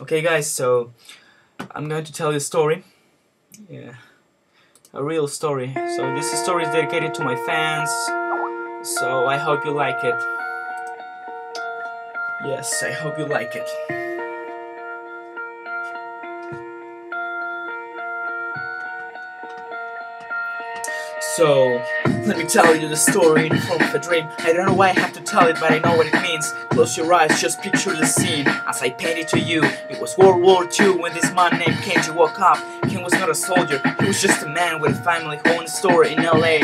Okay guys, so I'm going to tell you a story. Yeah, a real story. So this story is dedicated to my fans, so I hope you like it. Yes, I hope you like it. So, let me tell you the story in the form of a dream. I don't know why I have to tell it, but I know what it means. Close your eyes, just picture the scene as I paint it to you. It was World War II when this man named Kenji woke up. Ken was not a soldier, he was just a man with a family-owned store in LA.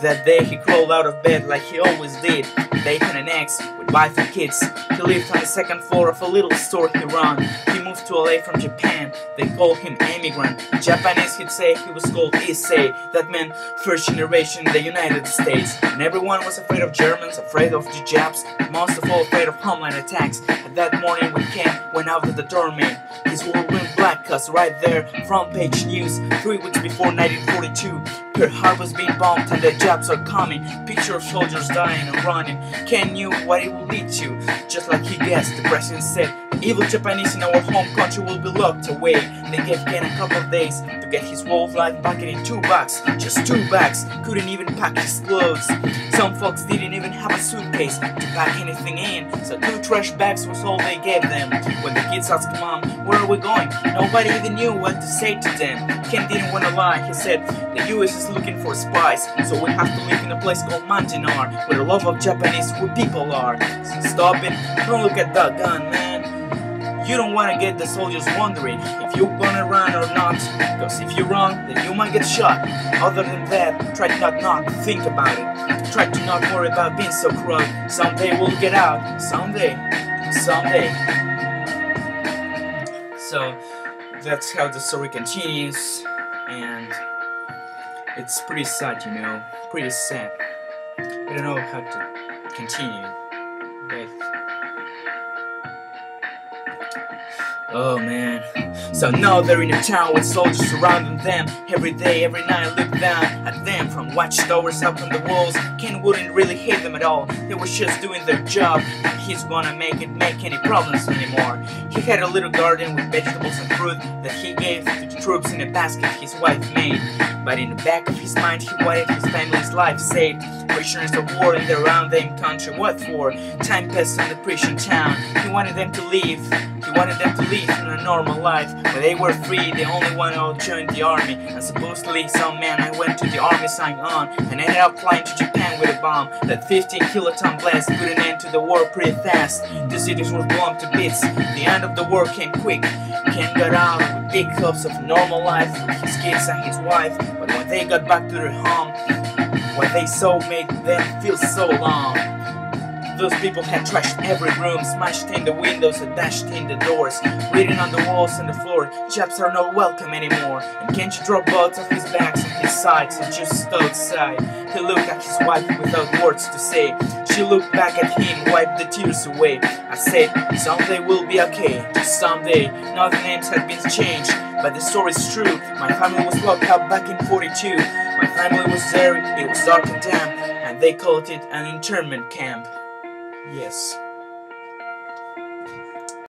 That day he crawled out of bed like he always did, bacon and eggs, with wife and kids. He lived on the second floor of a little store he ran. He moved to LA from Japan. They called him immigrant. Japanese he'd say he was called Issei. That meant first generation in the United States. And everyone was afraid of Germans, afraid of the Japs, most of all afraid of homeland attacks. And that morning when Ken went out of the doorman, his world went black, cause right there, front page news, 3 weeks before 1942, Pearl Harbor was being bombed and the Japs are coming. Picture of soldiers dying and running. Ken knew what it would lead to. Just like he guessed, the president said, the evil Japanese in our home country will be locked away. They gave Ken a couple of days to get his whole life back in 2 bags. Just 2 bags. Couldn't even pack his clothes. Some folks didn't even have a suitcase to pack anything in, so 2 trash bags was all they gave them. When the kids asked Mom, where are we going? Nobody even knew what to say to them. Ken didn't want to lie. He said, the US is looking for spies, so we have to live in a place called Manjinar, where the love of Japanese where people are. So stop it, don't look at that gun, man. You don't want to get the soldiers wondering if you're gonna run or not, because if you run, then you might get shot. Other than that, try to not think about it. Try to not worry about being so cruel. Someday we'll get out. Someday. So that's how the story continues, and it's pretty sad, you know, pretty sad. I don't know how to continue, but oh man. So now they're in a town with soldiers surrounding them. Every day, every night, look down at them from watchtowers up on the walls. Ken wouldn't really hate them at all. They were just doing their job. He's gonna make any problems anymore. He had a little garden with vegetables and fruit that he gave to the troops in a basket his wife made. But in the back of his mind, he wanted his family's life saved. Prisoners of war in the around them country, what for? Time passed on the prison town. He wanted them to leave. He wanted them to live in a normal life, but they were free. They only one all joined the army, and supposedly some man I went to the army signed on and ended up flying to Japan with a bomb. That 15-kiloton blast put an end to the war pretty fast. The cities were blown to bits. The end of the war came quick. Ken got out with big hopes of normal life with his kids and his wife, but when they got back to their home, what they saw made them feel so long. Those people had trashed every room, smashed in the windows and dashed in the doors, written on the walls and the floor, Japs are not welcome anymore. And Kenji dropped both of his bags and his sides and just stood outside. He looked at his wife without words to say. She looked back at him, wiped the tears away. I said, someday we'll be okay, just someday. Now the names have been changed, but the story's true. My family was locked up back in 42. My family was there, it was dark and damp, and they called it an internment camp. Yes.